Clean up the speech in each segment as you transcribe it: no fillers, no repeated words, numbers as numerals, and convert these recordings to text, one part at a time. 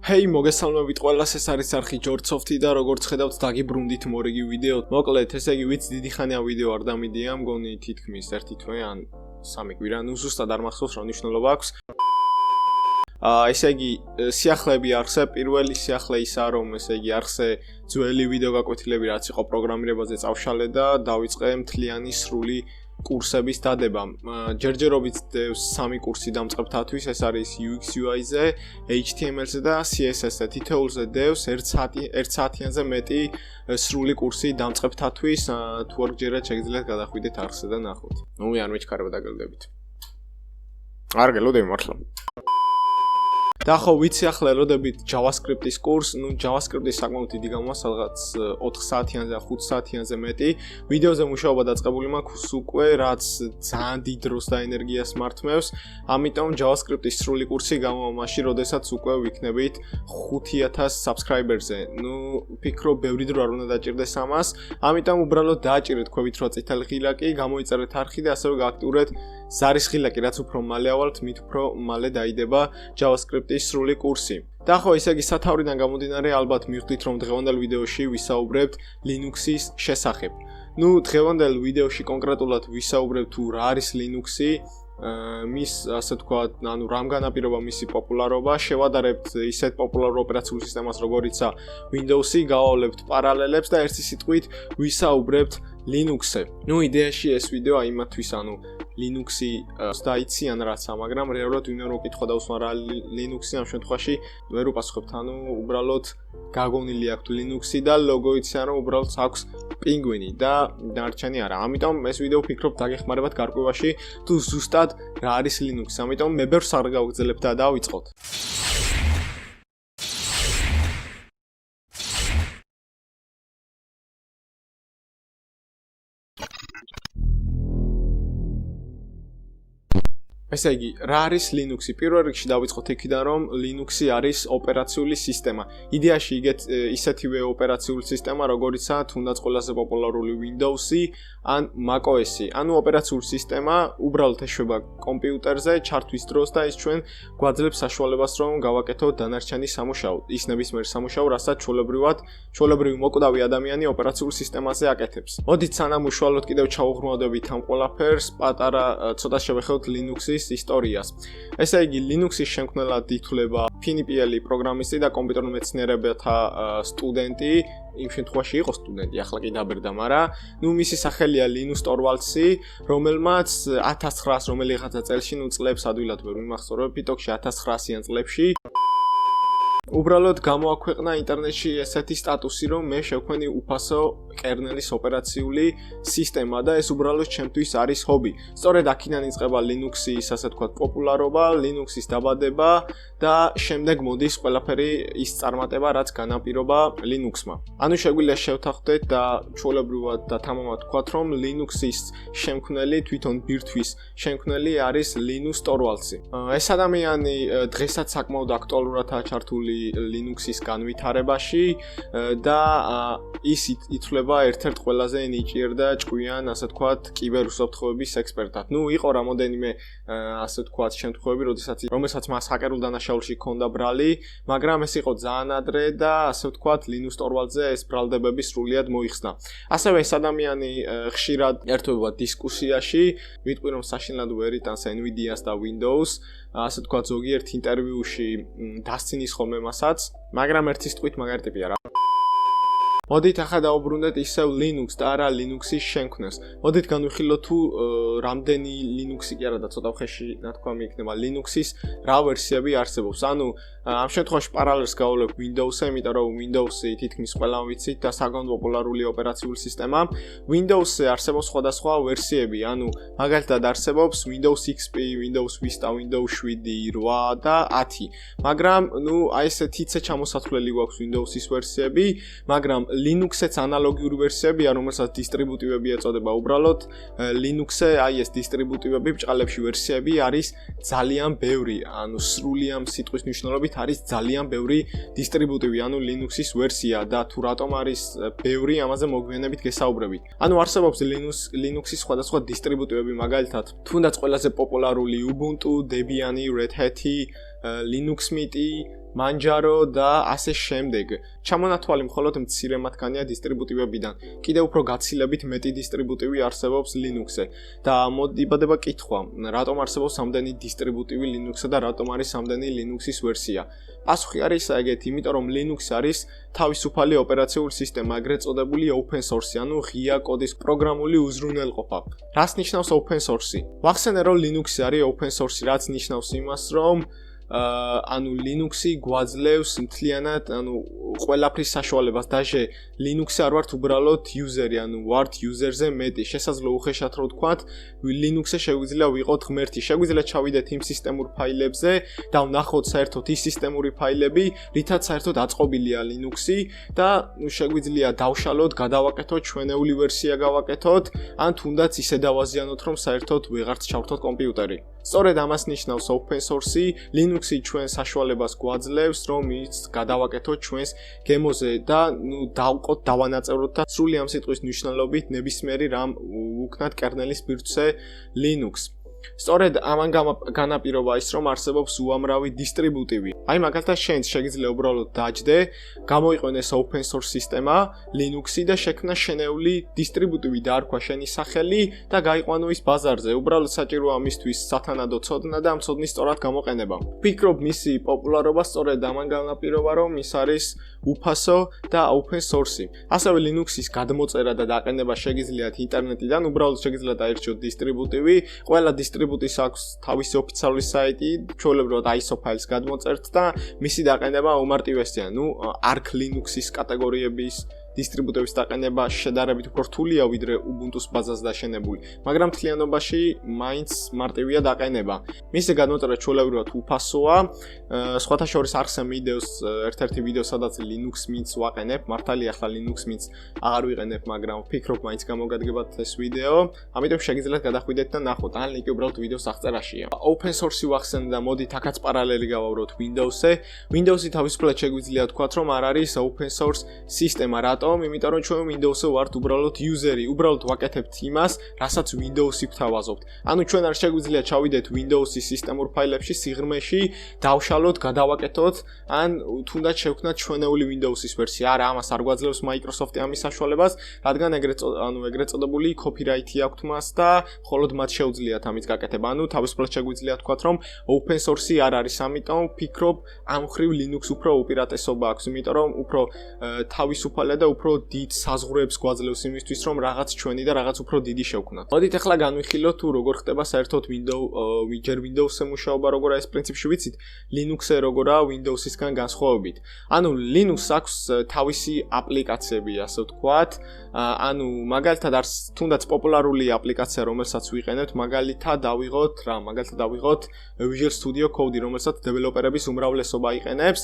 Hey, მოგესალმებით ყველას, ეს არის არხი ჯორცოფტი და როგორც ხედავთ, დაგიბრუნდით მორიგი ვიდეო. მოკლედ, ესე იგი, ვიცი დიდი ხანია ვიდეო არ დამიდია, მგონი თითქმის 1 თვე ან 3 კვირა, ნუ ზუსტად არ მახსოვს რა მნიშვნელობა აქვს. ესე იგი, სიახლეები არხზე, პირველი სიახლე ისაა, რომ ესე იგი, არხზე ძველი ვიდეო გაკვეთილები რაც იყო პროგრამირებაზე წავშალე და დავიწყე მთლიანი სრული კურსების დადება. ჯერჯერობით დევს 3 კურსი დამწყებთათვის, ეს არის UX UI-ზე, HTML-ზე და CSS-ზე. თითოეულზე დევს 1 საათიანზე მეტი სრული კურსი დამწყებთათვის, თუ არ გჯერათ შეგიძლიათ გადახვიდეთ არხზე და ნახოთ. ნუ არ მეჩქარება დაგელდებით. არ გელოდები მართლა. და ხო ვიცი ახლა ელოდებით JavaScript-ის კურს, ნუ JavaScript-ის საკმაოდ დიდი გამოვა, სადღაც 4 საათიანზე და 5 საათიანზე მეტი. ვიდეოზე მუშაობა დაწყებული მაქვს უკვე, რაც ძალიან დიდ დროს და ენერგიას მართმევს. ამიტომ JavaScript-ის სრული კურსი გამოვა მაშინ, როდესაც უკვე ვიქნებით 5000 subscriber-ზე. ნუ ვფიქრობ, ბევრი დრო არ უნდა დაჭირდეს ამას. ამიტომ უბრალოდ დააჭირეთ ქვევით რო წითელი ღილაკი, გამოიწერეთ არხი და ასევე გააქტიურეთ ზარის ღილაკი, რაც უფრო მალე ავალთ, მით უფრო მალე დაიდება JavaScript-ის სრული კურსი. და ხო, ისე იგი სათავრიდან გამომდინარე, ალბათ მივხვდით, რომ დღევანდელ ვიდეოში ვისაუბრებთ Linux-ის შესახებ. ნუ დღევანდელ ვიდეოში კონკრეტულად ვისაუბრებთ თუ რა არის Linux-ი, მის ასე ვთქვათ, ანუ რამ განაპირობა მისი პოპულარობა, შევადარებთ ისეთ პოპულარულ ოპერაციულ სისტემას, როგორიცაა Windows-ი, გავავლებთ პარალელებს და ერთი სიტყვით ვისაუბრებთ Linux-ზე. ნუ იდეაში ეს ვიდეო აიმათვის, ანუ Linux-ი დაიციან რაცა, მაგრამ რეალურად ვინმე რომ კითხვა დაუსვა რა Linux-ი ამ შემთხვევაში ვერ უპასუხებთ, ანუ უბრალოდ გაგონილი აქვს Linux-ი და ლოგო იციან რომ უბრალოდ აქვს პინგვინი და დანარჩენი არა. ამიტომ ეს ვიდეო ვფიქრობ დაგეხმარებათ გარკვევაში თუ ზუსტად რა არის Linux-ი. ამიტომ მე ბევრს არ გავგზავნებთ და დავიწყოთ. ესე იგი, რა არის Linux-ი? პირველ რიგში დავიწყოთ იქიდან, რომ Linux-ი არის ოპერაციული სისტემა. იდეაში ისეთივე ოპერაციული სისტემა, როგორიცაა თუნდაც ყველაზე პოპულარული Windows-ი ან macOS-ი. ანუ ოპერაციული სისტემა უბრალოდ ეშვება კომპიუტერზე, ჩართვის დროს და ის ჩვენ გვაძლევს საშუალებას, რომ გავაკეთოთ დანარჩენი სამუშაო. ის ნებისმიერ სამუშაო, რასაც ჩვეულებრივი მოკვდავი ადამიანი ოპერაციულ სისტემაზე აკეთებს. მოდით სანამ უშუალოდ კიდევ ჩავუღრმავდებით ამ ყველაფერს, პატარა ცოტა შევეხოთ Linux-ის ისტორიას. ესე იგი, Linux-ის შემქმნელად ითვლება ფინიპიელი პროგრამისტი და კომპიუტერულ მეცნიერებათა სტუდენტი, იმ შემთხვევაში იყო სტუდენტი, ახლა კი დაბერდა, მაგრამ ნუ მისი სახელია Linus Torvalds-ი, რომელმაც 1900 რომელიღაცა წელში, ნუ წლებს ადვილად ვერ მიმახსოვრებ, პიტოქში 1900-იან წლებში უბრალოდ გამოაქვეყნა ინტერნეტში ესეთი სტატუსი, რომ მე შევქმნი უფასო კერნელის ოპერაციული სისტემა და ეს უბრალოდ ჩემთვის არის ჰობი. სწორედ აქედან იწყება Linux-ის, ასე ვთქვათ, პოპულარობა, Linux-ის დაბადება და შემდეგ მოდის ყველაფერი ის წარმატება, რაც განაპირობა Linux-მა. ანუ შეგვიძლია შევთანხმდეთ და ჩვეულებრივად და თამამად ვთქვათ, რომ Linux-ის შემქმნელი, თვითონ ბირთვის შემქმნელი არის Linus Torvalds-ი. ეს ადამიანი დღესაც საკმაოდ აქტუალურადაა ჩართული Linux-ის განვითარებაში და ის ითვლება ერთ-ერთ ყველაზე ნიჭიერ და ჭკვიან, ასე ვთქვათ, კიბერუსაფრთხოების ექსპერტად. ნუ იყო რამოდენიმე ასე ვთქვათ, შემთხვევები, რომელსაც მას ჰაკერულ დანაშაულში ჰქონდა ბრალი, მაგრამ ეს იყო ძალიან ადრე და ასე ვთქვათ, Linus Torvalds-ზე ეს ბრალდებები სრულიად მოიხსნა. ასევე ეს ადამიანი ხშირად ერთვება დისკუსიაში, ვიტყვი რომ საშინლად ვერ იტანს Nvidia-ს და Windows, ასე ვთქვათ, ზოგიერთ ინტერვიუში დასცინის ხოლმე მასაც, მაგრამ ერთი სიტყვით მაგარი ტიპია რა. მოდით ახლა დავუბრუნდეთ ისევ Linux და არა Linux-ის შემქმნელს. მოდით განვიხილოთ თუ რამდენი Linux-ი კი არა და ცოტა ხეში ნათქვამი იქნება Linux-ის რა ვერსიები არსებობს. ანუ ამ შემთხვევაში პარალელს გავავლებ Windows-ზე, იმიტომ რომ Windows-ი თითქმის ყველამ ვიცით და საკმაოდ პოპულარული ოპერაციული სისტემა. Windows-ზე არსებობს სხვადასხვა ვერსიები, ანუ მაგალითად არსებობს Windows XP, Windows Vista, Windows 7, 8 და 10. მაგრამ ნუ აი ესე თითზე ჩამოსათვლელი გვაქვს Windows-ის ვერსიები, მაგრამ Linux-იც ანალოგიური ვერსიებია, რომელსაც დისტრიბუტივები ეწოდება. უბრალოდ Linux-ზე აი ეს დისტრიბუტივები, ბჭყალებში ვერსიები არის ძალიან ბევრი, ანუ სრული ამ სიტყვის მნიშვნელობით არის ძალიან ბევრი დისტრიბუტივი, ანუ Linux-ის ვერსია და თუ რატომ არის ბევრი, ამაზე მოგვიანებით გესაუბრებით. ანუ არსებობს Linux-ის სხვადასხვა დისტრიბუტივები, მაგალითად, თუნდაც ყველაზე პოპულარული Ubuntu, Debian, Red Hat, Linux Mint Manjaro და ასე შემდეგ. Ჩამონათვალი მხოლოდ მცირე მათგანია დისტრიბუტივებიდან. კიდევ უფრო გაცილებით მეტი დისტრიბუტივი არსებობს Linux-ზე. და იბადება კითხვა, რატომ არსებობს ამდენი დისტრიბუტივი Linux-ზე და რატომ არის ამდენი Linux-ის ვერსია? Პასუხი არის ეგეთი, იმიტომ რომ Linux არის თავისუფალი ოპერაციული სისტემა, ეგრეთ წოდებული open source, ანუ ღია კოდის პროგრამული უზრუნველყოფა. რას ნიშნავს open source? ვახსენე რომ Linux არის open source, რაც ნიშნავს იმას, რომ ანუ Linux-ი გვაძლევს მთლიანად, ანუ ყველაფრის საშუალებას. Даже Linux-ი არ ვართ უბრალოდ user-ი, ანუ ვართ user-ზე მეტი. შესაძლოა უხეშად რო ვთქვათ, Linux-ზე შეგვიძლია ვიყოთ ღმერთი. შეგვიძლია ჩავიდეთ იმ სისტემურ ფაილებზე და ვნახოთ საერთოდ ის სისტემური ფაილები, რითაც საერთოდ აწყობილია Linux-ი და შეგვიძლია დავშალოთ, გადავაკეთოთ ჩვენეული ვერსია გავაკეთოთ, ან თუნდაც ისე დავაზიანოთ, რომ საერთოდ ვეღარც ჩავრთოთ კომპიუტერი. სწორედ ამას ნიშნავს open source. Linux-ი ჩვენ საშუალებას გვაძლევს, რომ ის გადავაკეთოთ ჩვენს გემოზე და დავყოთ, დავანაწევროთ და სრული ამ სიტყვის მნიშვნელობით ნებისმიერი რამ ვუქნათ კერნელის ბირთვზე Linux. სწორედ ამან განაპირობა ის, რომ არსებობს უამრავი დისტრიბუტივი. Აი მაგალითად შენ შეგიძლია უბრალოდ დაჯდე, გამოიყვანეს open source სისტემა Linux-ი და შექმნა შენეული დისტრიბუტივი დაარქვა შენი სახელი და გაიყვანო ის ბაზარზე. უბრალოდ საჭიროა მისთვის სათანადო ცოდნა და ამ ცოდნის სწორად გამოყენება. ვფიქრობ მისი პოპულარობა სწორედ ამან განაპირობა, რომ ის არის უფასო და open source. ასევე Linux-ის გადმოწერა და დაყენება შეგიძლიათ ინტერნეტიდან, უბრალოდ შეგიძლიათ აირჩიოთ დისტრიბუტივი. ყველა დისტრიბუტივს აქვს თავისი ოფიციალური საიტი, ჩვეულებრივად ISO ფაილს გადმოწერთ და მისი დაყენება უმარტივესია. Arch Linux-ის კატეგორიების დისტრიბუტივის დაყენება შედარებით უფრო რთულია ვიდრე Ubuntu-ს ბაზას დაშენებული, მაგრამ მთლიანობაში მაინც მარტივია დაყენება. მისი გადმოწერა ჩვეულებრივად უფასოა. სხვათა შორის ახსენ ვიდეოს, ერთ-ერთი ვიდეო, სადაც Linux Mint-ს ვაყენებ, მართალია ახლა Linux Mint-ს აღარ ვიყენებ, მაგრამ ვფიქრობ მაინც გამოგადგებათ ეს ვიდეო. ამიტომ შეგიძლიათ გადახვიდეთ და ნახოთ, ან ლინკი უბრალოდ ვიდეოს აღწერაშია. Open source-ი ვახსენე და მოდით აქაც პარალელი გავავროთ Windows-ზე. Windows-ი თავისუფლად შეგვიძლია ვთქვათ, რომ არ არის open source სისტემა. რატომ? იმიტომ რომ ჩვენ Windows-ზე ვართ უბრალოდ user-ი, უბრალოდ ვაკეთებთ იმას, რასაც Windows-ი გვთავაზობთ. ანუ ჩვენ არ შეგვიძლია ჩავიდეთ Windows-ის სისტემურ ფაილებში, სიღრმეში, დავშალოთ, გადავაკეთოთ, ან თუნდაც შევქმნათ ჩვენეული Windows-ის ვერსია. არა, ამას არ გვაძლევს Microsoft-ი ამის საშუალებას, რადგან ეგრეთ წოდებული copyright-ი აქვთ მას და მხოლოდ მათ შეუძლიათ ამის გაკეთება. ანუ თავისუფლად შეგვიძლია ვთქვათ, რომ open source-ი არ არის, ამიტომ ვფიქრობ, ამ ხრივ Linux უფრო უპირატესობა აქვს, იმიტომ რომ უფრო თავისუფალია და უფრო დიდ საზღვრებს გვაძლევს იმისთვის, რომ რაღაც ჩვენი და რაღაც უფრო დიდი შევქმნათ. მოდით ახლა განვიხილოთ თუ როგორ ხდება საერთოდ Windows-ზე მუშაობა, როგორ არის პრინციპში ვიცით, Linux-ზე როგორაა Windows-ისგან განსხვავებით. ანუ Linux-ს აქვს თავისი აპლიკაციები, ასე ვთქვათ. ანუ მაგალითად არის თუნდაც პოპულარული აპლიკაცია, რომელსაც ვიყენებთ, მაგალითად დავიღოთ Visual Studio Code, რომელსაც დეველოპერების უმრავლესობა იყენებს.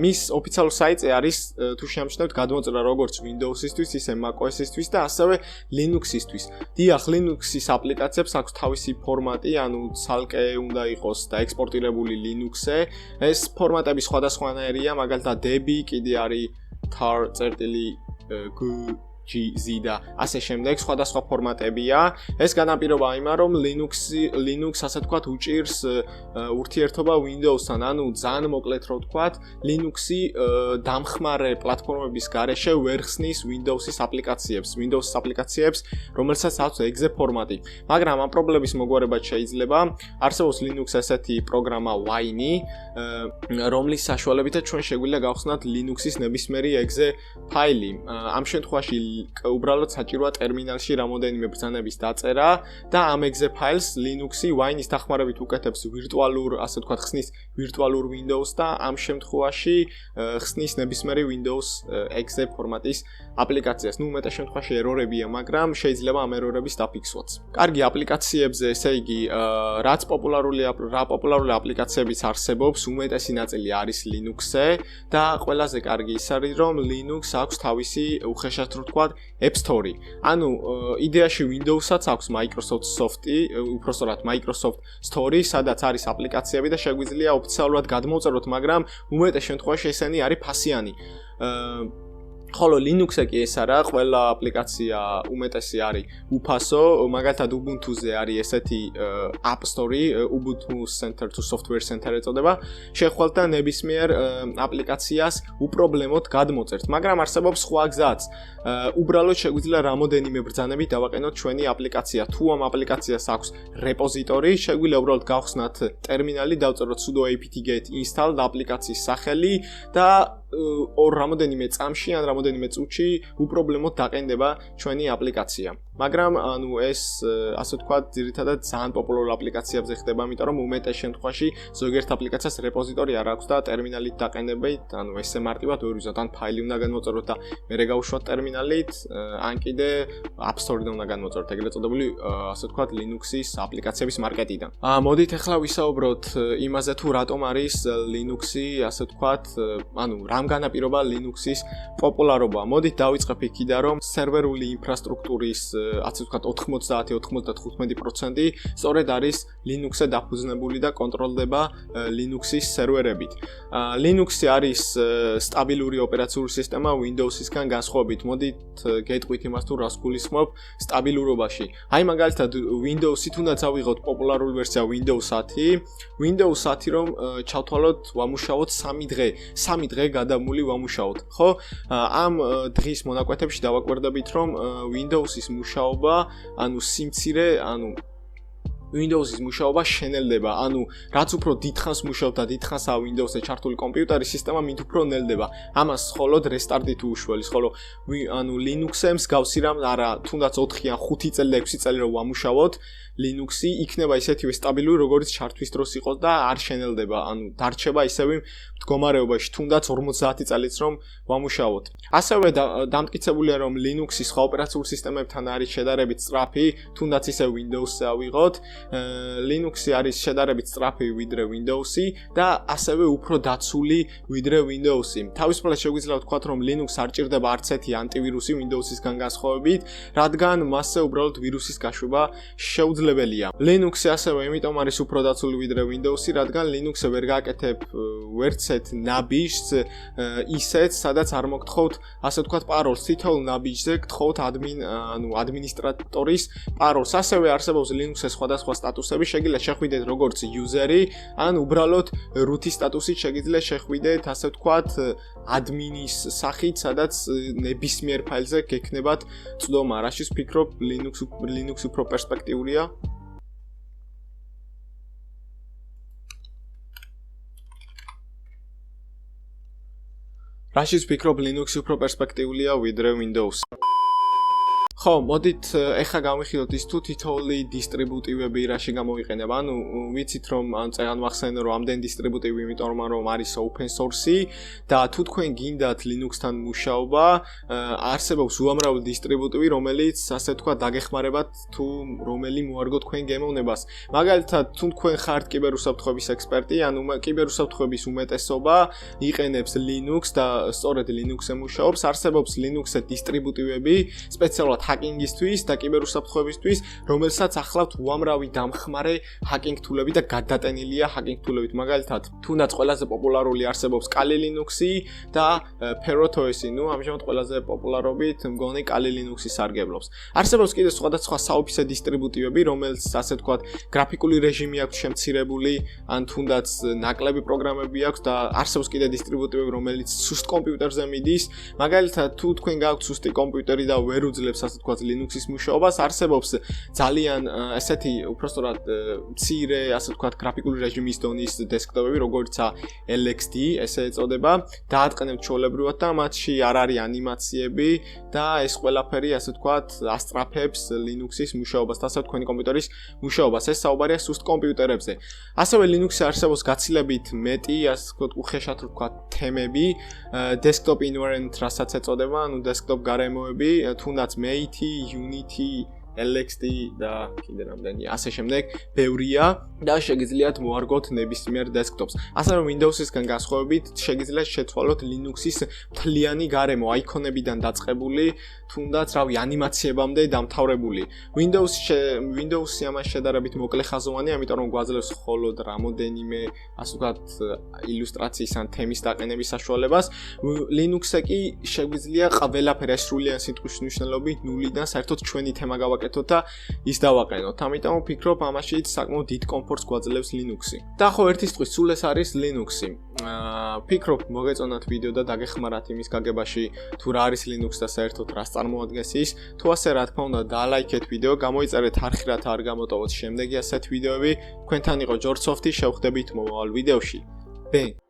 მის ოფიციალურ საიტზე არის თუ შეამჩნევთ გადმოწერა როგორც Windows-ისთვის, ისე macOS-ისთვის და ასევე Linux-ისთვის. დიახ, Linux-ის აპლიკაციებს აქვს თავისი ფორმატი, ანუ ცალკე უნდა იყოს დაექსპორტირებული Linux-ზე. ეს ფორმატები სხვადასხვანაირია, მაგალითად Debian კიდე არის tar.gz და ასე შემდეგ, სხვადასხვა ფორმატებია. ეს განაპირობა იმან, რომ Linux ასე ვთქვათ უჭირს ურთიერთობა Windows-თან, ანუ ძალიან მოკლედ რო ვთქვათ, Linux-ი დამხმარე პლატფორმების გარეშე ვერ ხსნის Windows-ის აპლიკაციებს, რომელსაც აქვს exe ფორმატი. მაგრამ ამ პრობლემის მოგვარებად შეიძლება არსებობს Linux ესეთი პროგრამა Wine, რომლის საშუალებითაც ჩვენ შეგვიძლია გავხსნათ Linux-ის ნებისმიერი exe ფაილი. ამ შემთხვევაში უბრალოდ საჭიროა ტერმინალში რამოდენიმე ბრძანების დაწერა და ამ exe ფაილს Linux-ი Wine-ის დახმარებით უკეთებს ასე ვთქვათ, ხსნის ვირტუალურ Windows და ამ შემთხვევაში ხსნის ნებისმიერი Windows exe ფორმატის აპლიკაციას. უმეტეს შემთხვევაში ერორებია, მაგრამ შეიძლება ამ ერორების დაფიქსვაც. კარგი აპლიკაციებზე, ესე იგი, რა პოპულარული აპლიკაციებიც არსებობს, უმეტესი ნაწილი არის Linux-ზე და ყველაზე კარგი ის არის, რომ Linux აქვს თავისი უხეშად რო ვთქვათ App Store. ანუ იდეაში Windows-საც აქვს Microsoft Store, სადაც არის აპლიკაციები და შეგვიძლია ოფიციალურად გადმოვწეროთ, მაგრამ უმეტეს შემთხვევაში ესენი არის ფასიანი. ხოლო Linux-ზე კი ეს არა, ყველა აპლიკაცია უმეტესი არის უფასო, მაგალითად Ubuntu-ზე არის ესეთი App Store, Ubuntu Center to Software Center ეწოდება. შეხვალთ და ნებისმიერ აპლიკაციას უპრობლემოდ გადმოწერთ, მაგრამ არსებობს სხვა გზაც. უბრალოდ შეგვიძლია რამოდენიმე ბრძანებით დავაყენოთ ჩვენი აპლიკაცია. თუ ამ აპლიკაციას აქვს რეპოზიტორი, შეგვიძლია უბრალოდ გავხსნათ ტერმინალი, დავწეროთ sudo apt-get install და აპლიკაციის სახელი და რამოდენიმე წამში ან რამოდენიმე წუთში უპრობლემოდ დაყენდება ჩვენი აპლიკაცია. მაგრამ ანუ ეს ასე ვთქვათ, ძირითადად ძალიან პოპულარულ აპლიკაციებზე ხდება, იმიტომ რომ უმეტეს შემთხვევაში ზოგიერთ აპლიკაციას რეპოზიტორი არ აქვს და ტერმინალით დაყენებით, ანუ ესე მარტივად ვერ ვიზოთ, ან ფაილი უნდა განმოწეროთ და მერე გავუშვათ ტერმინალით, ან კიდე App Store-დან უნდა განმოწეროთ, ეგრეთ წოდებული ასე ვთქვათ, Linux-ის აპლიკაციების მარკეტიდან. მოდით ახლა ვისაუბროთ იმაზე, თუ რატომ არის Linux-ი, ასე ვთქვათ, ანუ რამ განაპირობა Linux-ის პოპულარობა. მოდით დავიწყებ იქიდან, რომ სერვერული ინფრასტრუქტურის ასე ვთქვათ 90-95% სწორედ არის Linux-ზე დაფუძნებული და კონტროლდება Linux-ის სერვერებით. Linux-ი არის სტაბილური ოპერაციული სისტემა Windows-ისგან განსხვავებით. მოდით გეტყვით იმას, თუ რას გულისხმობ სტაბილურობაში. აი მაგალითად Windows-ი თუნდაც ავიღოთ პოპულარული ვერსია Windows 10, Windows 10 რომ ჩავთვალოთ, ვამუშაოთ 3 დღე. 3 დღე გადამული ვამუშაოთ, ხო? ამ დღის მონაკვეთებში დავაკვირდებით, რომ Windows-ის მუშაობა, ანუ სიმცირე, ანუ Windows-ის მუშაობა შენელდება, ანუ რაც უფრო დიდხანს მუშაობ და დიდხანსაა Windows-ზე ჩართული კომპიუტერი, სისტემა მით უფრო ნელდება. ამას მხოლოდ რესტარტით უშველის, ხოლო ანუ Linux-ზე მსგავსი რამ არა, თუნდაც 4 ან 5 წელი და 6 წელი რომ ვამუშაოთ, Linux-ი იქნება ისეთივე სტაბილური, როგორც ჩართვის დროს იყოს და არ შენელდება, ანუ დარჩება ისევ მდგომარეობაში, თუნდაც 50 წელიც რომ ვამუშაოთ. ასევე დამტკიცებულია, რომ Linux-ი სხვა ოპერაციული სისტემებთან არის შედარებით სწრაფი, თუნდაც ისევ Windows-ზე ავიღოთ, Linux-ი არის შედარებით სწრაფი ვიდრე Windows-ი და ასევე უფრო დაცული ვიდრე Windows-ი. თავისუფლად შეგვიძლია ვთქვათ, რომ Linux არ ჭირდება არც ერთი ანტივირუსი Windows-ისგან განსხვავებით, რადგან მასზე უბრალოდ ვირუსის გაშვება შეუძლებელია. Linux-ი ასევე იმიტომ არის უფრო დაცული ვიდრე Windows-ი, რადგან Linux-ზე ვერ გააკეთებ ვერცეთ ნაბიჯს ისეთ, სადაც არ მოგთხოვთ, ასე ვთქვათ, პაროლს. თითოეულ ნაბიჯზე გთხოვთ ადმინისტრატორის პაროლს. ასევე არსებობს Linux-ზე სხვადასხვა სტატუსები, შეგიძლიათ შეხვიდეთ როგორც იუზერი, ან უბრალოდ რუთის სტატუსით შეგიძლიათ შეხვიდეთ, ასე ვთქვათ, ადმინის სახით, სადაც ნებისმიერ ფაილზე გექნებათ წვდომა. რაშიც ვფიქრობ, Linux უფრო პერსპექტიულია. რაშიც ვფიქრობ, Linux უფრო პერსპექტიულია ვიდრე Windows. ხო, მოდით ეხლა გავიხილოთ ის თუ თითოეული დისტრიბუტივები რაში გამოვიყენება. ანუ ვიცით რომ წეგან ვახსენე რომ ამდენ დისტრიბუტივი, იმიტომ რომ არის open source-ი და თუ თქვენ გინდათ Linux-თან მუშაობა, არსებობს უამრავი დისტრიბუტივი, რომელიც ასე თქვა დაგეხმარებათ თუ რომელი მოარგო თქვენ გემოვნებას. მაგალითად, თუ თქვენ ხართ კიბერუსაფრთხოების ექსპერტი, ანუ კიბერუსაფრთხოების უმეტესობა იყენებს Linux და სწორედ Linux-ზე მუშაობს, არსებობს Linux-ზე დისტრიბუტივები სპეციალურად ჰაკინგისთვის და კიბერუსაფრთხოებისთვის, რომელსაც ახლავთ უამრავი დამხმარე ჰაკინგ თულები და გადატენილია ჰაკინგ თულებით. მაგალითად, თუნდაც ყველაზე პოპულარული არსებობს Kali Linux-ი და FerOS-ი, ამჟამად ყველაზე პოპულარობით მგონი Kali Linux-ი სარგებლობს. არსებობს კიდევ სხვადასხვა საოფისე დისტრიბუტივები, რომელიც ასე ვთქვათ, გრაფიკული რეჟიმი აქვს შემცირებული, ან თუნდაც ნაკლები პროგრამები აქვს და არსებობს კიდევ დისტრიბუტივები, რომელიც სუსტ კომპიუტერზე მიდის. მაგალითად, თუ თქვენ გააქვთ სუსტი კომპიუტერი და ვერ უძლებს ასე ვთქვათ Linux-ის მუშაობას, არსებობს ძალიან ესეთი უпростоრად მცირე, ასე ვთქვათ, გრაფიკული რეჟიმის დონის დესკტოპები, როგორიცაა LXD, ესე ეწოდება, დაატყენებთ ჩვეულებრივად და მათში არ არის ანიმაციები და ეს ყველაფერი, ასე ვთქვათ, ასწრაფებს Linux-ის მუშაობას, ასე თქვენი კომპიუტერის მუშაობას. ეს საუბარია სუსტ კომპიუტერებზე. ასევე Linux-ი არსებობს გაცილებით მეტი, ასე ვთქვათ, უხეშად ვთქვათ, თემები, desktop environment, რასაც ეწოდება, desktop გარემოები, თუნდაც Mate, Unity LXD და კიდე რამდენი ასე შემდეგ ბევრია და შეგიძლიათ მოარგოთ ნებისმიერ დესკტოპს. ასე რომ Windows-ისგან განსხვავებით შეგიძლიათ შეცვალოთ Linux-ის მთლიანი გარემო აიქონებიდან დაწყებული თუნდაც რავი ანიმაციებამდე დამთავრებული. Windows-ი ამას შედარებით მოკლეხაზოვანია, ამიტომ რომ გვაძლევს მხოლოდ რამოდენიმე ასე ვთქვათ ილუსტრაციის ან თემის დაყენების საშუალებას. Linux-ზე კი შეგვიძლია ყველაფერი სრულიად სიტყვის მნიშვნელობით ნულიდან საერთოდ ჩვენი თემა გავაკეთოთ და ის დავაყენოთ. ამიტომ ვფიქრობ ამაშიც საკმაოდ დიდ კომფორტს გვაძლევს Linux-ი. და ხო ერთი სიტყვით სულ ეს არის Linux-ი. ვფიქრობ მოგეწონათ ვიდეო და დაგეხმარათ იმის გაგებაში თუ რა არის Linux და საერთოდ რას წარმოადგენს ის. თუ ასე რა თქმა უნდა დალაიქეთ ვიდეო, გამოიწერეთ არხი რათა არ გამოტოვოთ შემდეგი ასეთ ვიდეოები. თქვენთან იყო ჯორჯ სოფტი, შევხვდებით მომავალ ვიდეოში. Bang!